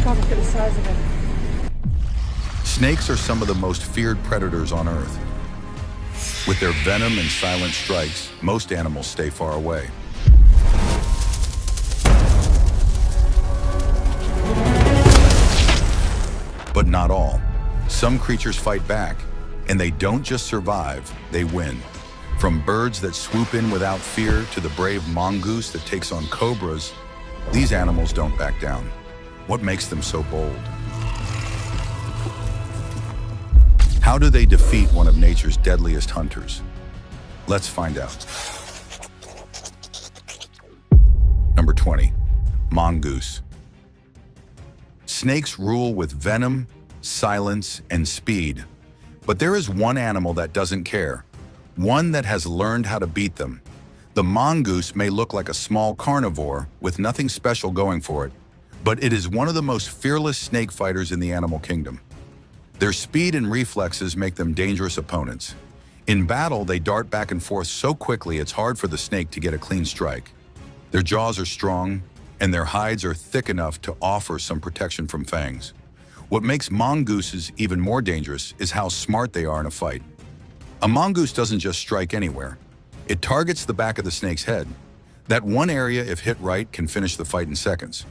God, look at the size of it. Snakes are some of the most feared predators on Earth. With their venom and silent strikes, most animals stay far away. But not all. Some creatures fight back, and they don't just survive, they win. From birds that swoop in without fear to the brave mongoose that takes on cobras, these animals don't back down. What makes them so bold? How do they defeat one of nature's deadliest hunters? Let's find out. Number 20, mongoose. Snakes rule with venom, silence, and speed. But there is one animal that doesn't care, one that has learned how to beat them. The mongoose may look like a small carnivore with nothing special going for it, but it is one of the most fearless snake fighters in the animal kingdom. Their speed and reflexes make them dangerous opponents. In battle, they dart back and forth so quickly it's hard for the snake to get a clean strike. Their jaws are strong, and their hides are thick enough to offer some protection from fangs. What makes mongooses even more dangerous is how smart they are in a fight. A mongoose doesn't just strike anywhere. It targets the back of the snake's head. That one area, if hit right, can finish the fight in seconds.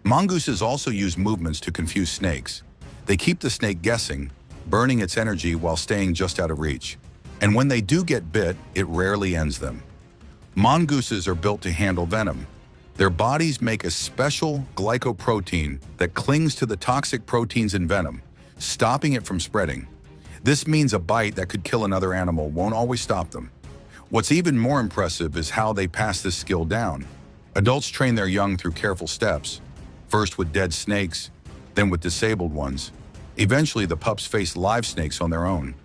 Mongooses also use movements to confuse snakes. They keep the snake guessing, burning its energy while staying just out of reach. And when they do get bit, it rarely ends them. Mongooses are built to handle venom. Their bodies make a special glycoprotein that clings to the toxic proteins in venom, stopping it from spreading. This means a bite that could kill another animal won't always stop them. What's even more impressive is how they pass this skill down. Adults train their young through careful steps, first with dead snakes, then with disabled ones. Eventually, the pups face live snakes on their own.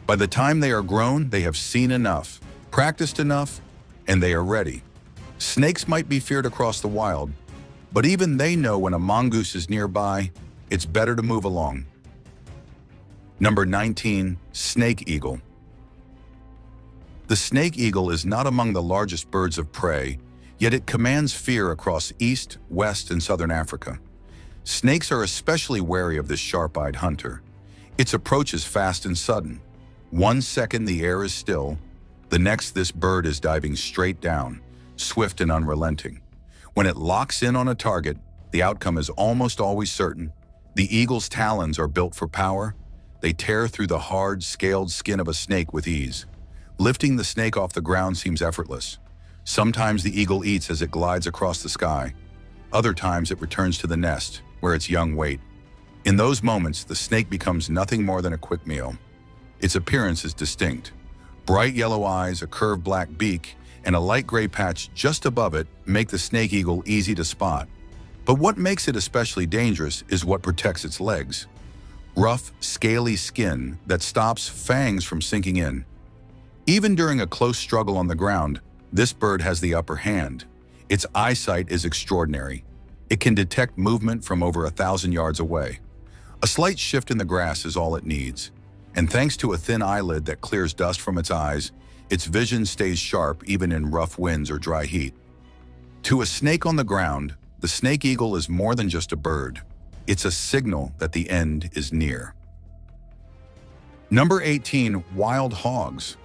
By the time they are grown, they have seen enough, practiced enough, and they are ready. Snakes might be feared across the wild, but even they know when a mongoose is nearby, it's better to move along. Number 19, snake eagle. The snake eagle is not among the largest birds of prey, yet it commands fear across East, West, and Southern Africa. Snakes are especially wary of this sharp-eyed hunter. Its approach is fast and sudden. 1 second the air is still, the next this bird is diving straight down, swift and unrelenting. When it locks in on a target, the outcome is almost always certain. The eagle's talons are built for power. They tear through the hard, scaled skin of a snake with ease. Lifting the snake off the ground seems effortless. Sometimes the eagle eats as it glides across the sky. Other times it returns to the nest, where its young wait. In those moments, the snake becomes nothing more than a quick meal. Its appearance is distinct. Bright yellow eyes, a curved black beak, and a light gray patch just above it make the snake eagle easy to spot. But what makes it especially dangerous is what protects its legs. Rough, scaly skin that stops fangs from sinking in. Even during a close struggle on the ground, this bird has the upper hand. Its eyesight is extraordinary. It can detect movement from over 1,000 yards away. A slight shift in the grass is all it needs. And thanks to a thin eyelid that clears dust from its eyes, its vision stays sharp even in rough winds or dry heat. To a snake on the ground, the snake eagle is more than just a bird. It's a signal that the end is near. Number 18, wild hogs.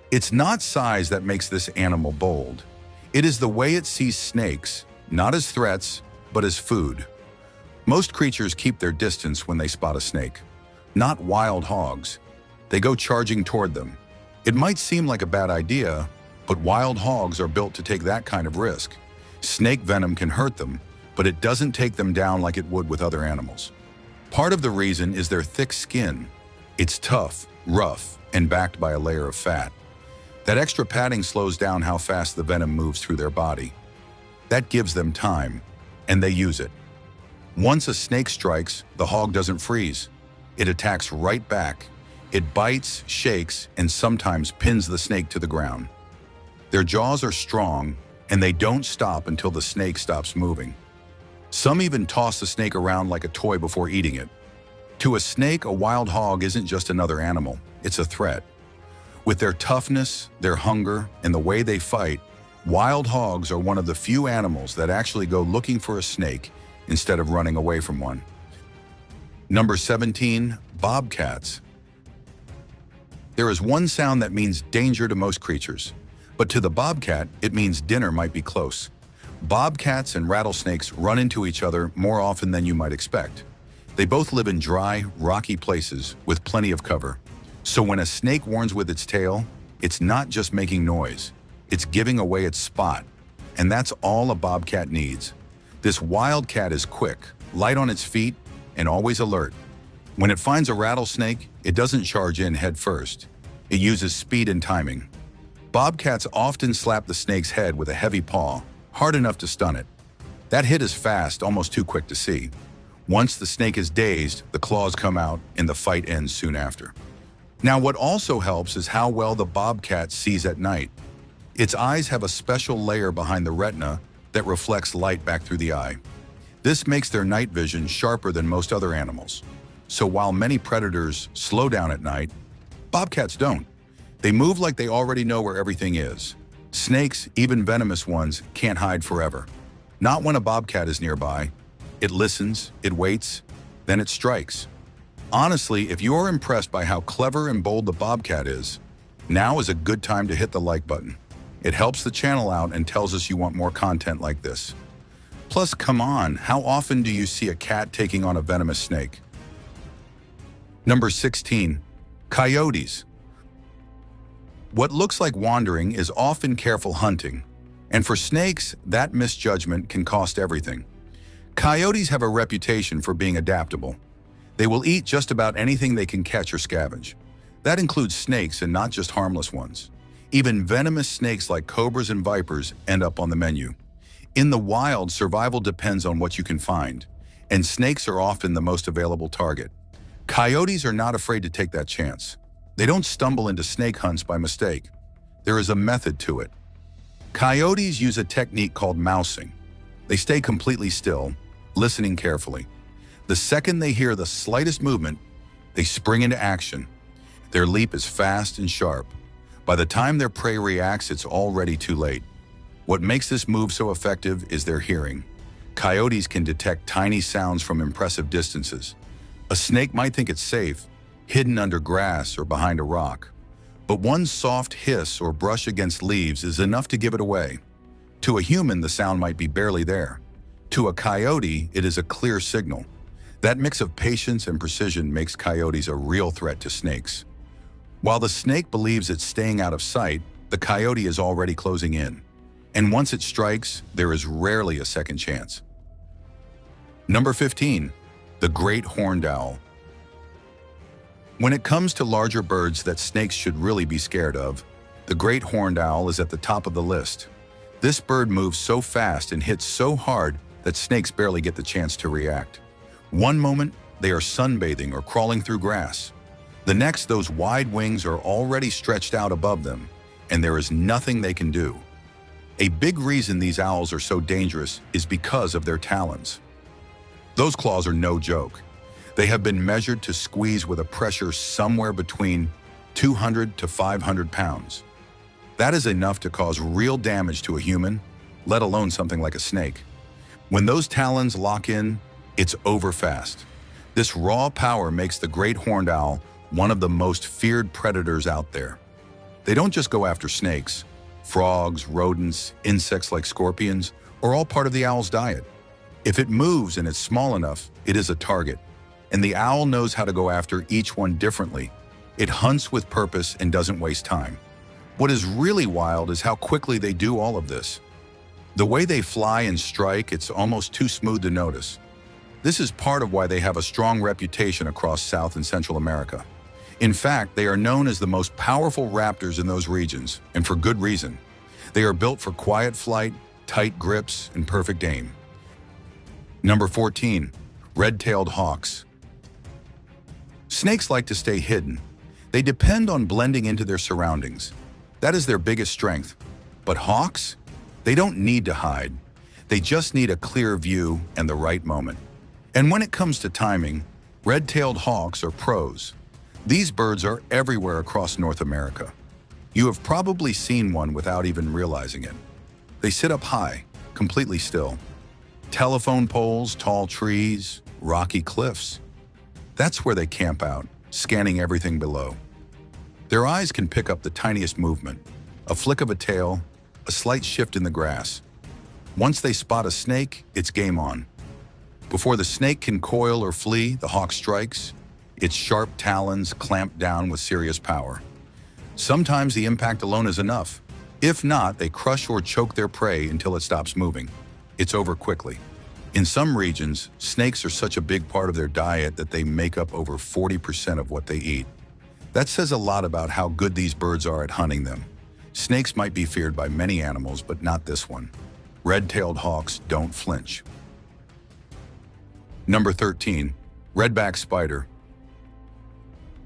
It's not size that makes this animal bold. It is the way it sees snakes, not as threats, but as food. Most creatures keep their distance when they spot a snake. Not wild hogs. They go charging toward them. It might seem like a bad idea, but wild hogs are built to take that kind of risk. Snake venom can hurt them, but it doesn't take them down like it would with other animals. Part of the reason is their thick skin. It's tough, rough, and backed by a layer of fat. That extra padding slows down how fast the venom moves through their body. That gives them time, and they use it. Once a snake strikes, the hog doesn't freeze. It attacks right back. It bites, shakes, and sometimes pins the snake to the ground. Their jaws are strong, and they don't stop until the snake stops moving. Some even toss the snake around like a toy before eating it. To a snake, a wild hog isn't just another animal, it's a threat. With their toughness, their hunger, and the way they fight, wild hogs are one of the few animals that actually go looking for a snake, instead of running away from one. Number 17, bobcats. There is one sound that means danger to most creatures, but to the bobcat, it means dinner might be close. Bobcats and rattlesnakes run into each other more often than you might expect. They both live in dry, rocky places with plenty of cover. So when a snake warns with its tail, it's not just making noise, it's giving away its spot. And that's all a bobcat needs. This wild cat is quick, light on its feet, and always alert. When it finds a rattlesnake, it doesn't charge in head first. It uses speed and timing. Bobcats often slap the snake's head with a heavy paw, hard enough to stun it. That hit is fast, almost too quick to see. Once the snake is dazed, the claws come out and the fight ends soon after. Now, what also helps is how well the bobcat sees at night. Its eyes have a special layer behind the retina that reflects light back through the eye. This makes their night vision sharper than most other animals. So while many predators slow down at night, bobcats don't. They move like they already know where everything is. Snakes, even venomous ones, can't hide forever. Not when a bobcat is nearby. It listens, it waits, then it strikes. Honestly, if you're impressed by how clever and bold the bobcat is, now is a good time to hit the like button. It helps the channel out and tells us you want more content like this. Plus, come on, how often do you see a cat taking on a venomous snake? Number 16, coyotes. What looks like wandering is often careful hunting, and for snakes, that misjudgment can cost everything. Coyotes have a reputation for being adaptable. They will eat just about anything they can catch or scavenge. That includes snakes and not just harmless ones. Even venomous snakes like cobras and vipers end up on the menu. In the wild, survival depends on what you can find, and snakes are often the most available target. Coyotes are not afraid to take that chance. They don't stumble into snake hunts by mistake. There is a method to it. Coyotes use a technique called mousing. They stay completely still, listening carefully. The second they hear the slightest movement, they spring into action. Their leap is fast and sharp. By the time their prey reacts, it's already too late. What makes this move so effective is their hearing. Coyotes can detect tiny sounds from impressive distances. A snake might think it's safe, hidden under grass or behind a rock. But one soft hiss or brush against leaves is enough to give it away. To a human, the sound might be barely there. To a coyote, it is a clear signal. That mix of patience and precision makes coyotes a real threat to snakes. While the snake believes it's staying out of sight, the coyote is already closing in. And once it strikes, there is rarely a second chance. Number 15, the great horned owl. When it comes to larger birds that snakes should really be scared of, the great horned owl is at the top of the list. This bird moves so fast and hits so hard that snakes barely get the chance to react. One moment, they are sunbathing or crawling through grass. The next, those wide wings are already stretched out above them, and there is nothing they can do. A big reason these owls are so dangerous is because of their talons. Those claws are no joke. They have been measured to squeeze with a pressure somewhere between 200 to 500 pounds. That is enough to cause real damage to a human, let alone something like a snake. When those talons lock in, it's over fast. This raw power makes the great horned owl one of the most feared predators out there. They don't just go after snakes. Frogs, rodents, insects like scorpions are all part of the owl's diet. If it moves and it's small enough, it is a target. And the owl knows how to go after each one differently. It hunts with purpose and doesn't waste time. What is really wild is how quickly they do all of this. The way they fly and strike, it's almost too smooth to notice. This is part of why they have a strong reputation across South and Central America. In fact, they are known as the most powerful raptors in those regions, and for good reason. They are built for quiet flight, tight grips, and perfect aim. Number 14, red-tailed hawks. Snakes like to stay hidden. They depend on blending into their surroundings. That is their biggest strength. But hawks? They don't need to hide. They just need a clear view and the right moment. And when it comes to timing, red-tailed hawks are pros. These birds are everywhere across North America. You have probably seen one without even realizing it. They sit up high, completely still. Telephone poles, tall trees, rocky cliffs. That's where they camp out, scanning everything below. Their eyes can pick up the tiniest movement, a flick of a tail, a slight shift in the grass. Once they spot a snake, it's game on. Before the snake can coil or flee, the hawk strikes. Its sharp talons clamp down with serious power. Sometimes the impact alone is enough. If not, they crush or choke their prey until it stops moving. It's over quickly. In some regions, snakes are such a big part of their diet that they make up over 40% of what they eat. That says a lot about how good these birds are at hunting them. Snakes might be feared by many animals, but not this one. Red-tailed hawks don't flinch. Number 13. Redback spider.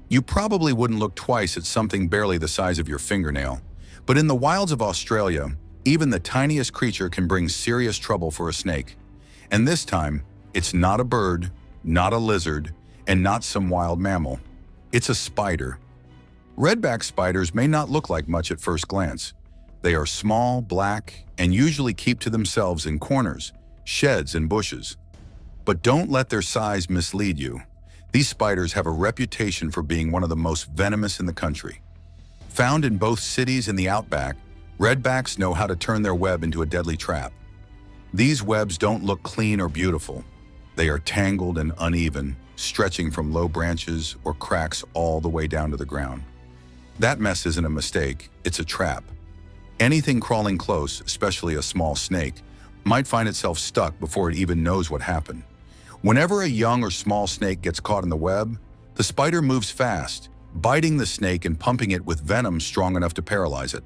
You probably wouldn't look twice at something barely the size of your fingernail, but in the wilds of Australia, even the tiniest creature can bring serious trouble for a snake. And this time, it's not a bird, not a lizard, and not some wild mammal. It's a spider. Redback spiders may not look like much at first glance. They are small, black, and usually keep to themselves in corners, sheds, and bushes. But don't let their size mislead you. These spiders have a reputation for being one of the most venomous in the country. Found in both cities and the outback, redbacks know how to turn their web into a deadly trap. These webs don't look clean or beautiful. They are tangled and uneven, stretching from low branches or cracks all the way down to the ground. That mess isn't a mistake, it's a trap. Anything crawling close, especially a small snake, might find itself stuck before it even knows what happened. Whenever a young or small snake gets caught in the web, the spider moves fast, biting the snake and pumping it with venom strong enough to paralyze it.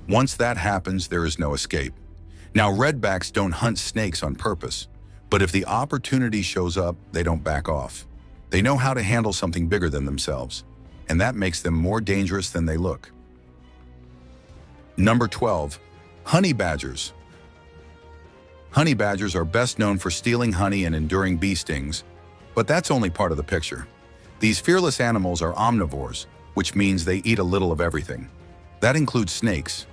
Once that happens, there is no escape. Now, redbacks don't hunt snakes on purpose, but if the opportunity shows up, they don't back off. They know how to handle something bigger than themselves, and that makes them more dangerous than they look. Number 12. Honey badgers. Honey badgers are best known for stealing honey and enduring bee stings, but that's only part of the picture. These fearless animals are omnivores, which means they eat a little of everything. That includes snakes,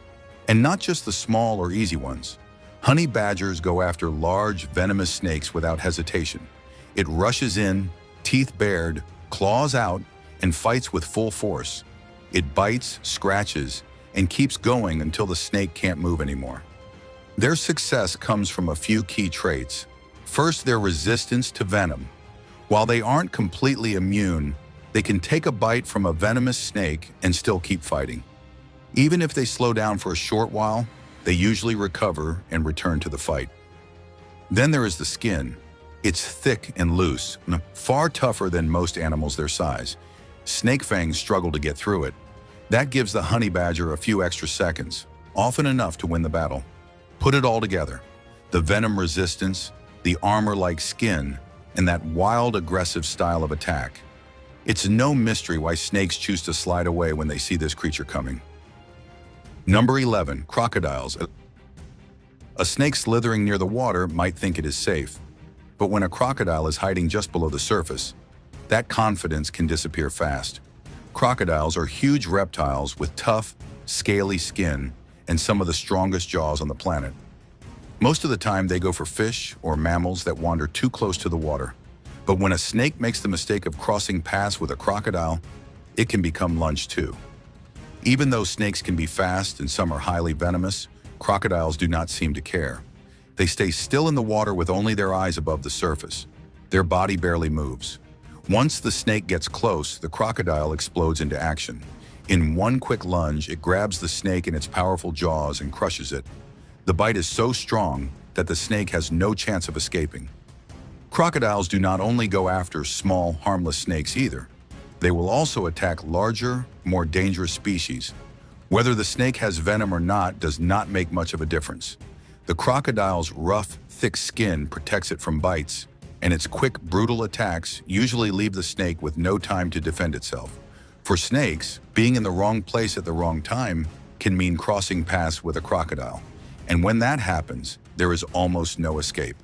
and not just the small or easy ones. Honey badgers go after large, venomous snakes without hesitation. It rushes in, teeth bared, claws out, and fights with full force. It bites, scratches, and keeps going until the snake can't move anymore. Their success comes from a few key traits. First, their resistance to venom. While they aren't completely immune, they can take a bite from a venomous snake and still keep fighting. Even if they slow down for a short while, they usually recover and return to the fight. Then there is the skin. It's thick and loose, far tougher than most animals their size. Snake fangs struggle to get through it. That gives the honey badger a few extra seconds, often enough to win the battle. Put it all together: the venom resistance, the armor-like skin, and that wild, aggressive style of attack. It's no mystery why snakes choose to slide away when they see this creature coming. Number 11. Crocodiles. A snake slithering near the water might think it is safe, but when a crocodile is hiding just below the surface, that confidence can disappear fast. Crocodiles are huge reptiles with tough, scaly skin and some of the strongest jaws on the planet. Most of the time they go for fish or mammals that wander too close to the water. But when a snake makes the mistake of crossing paths with a crocodile, it can become lunch too. Even though snakes can be fast and some are highly venomous, crocodiles do not seem to care. They stay still in the water with only their eyes above the surface. Their body barely moves. Once the snake gets close, the crocodile explodes into action. In one quick lunge, it grabs the snake in its powerful jaws and crushes it. The bite is so strong that the snake has no chance of escaping. Crocodiles do not only go after small, harmless snakes either. They will also attack larger, more dangerous species. Whether the snake has venom or not does not make much of a difference. The crocodile's rough, thick skin protects it from bites, and its quick, brutal attacks usually leave the snake with no time to defend itself. For snakes, being in the wrong place at the wrong time can mean crossing paths with a crocodile. And when that happens, there is almost no escape.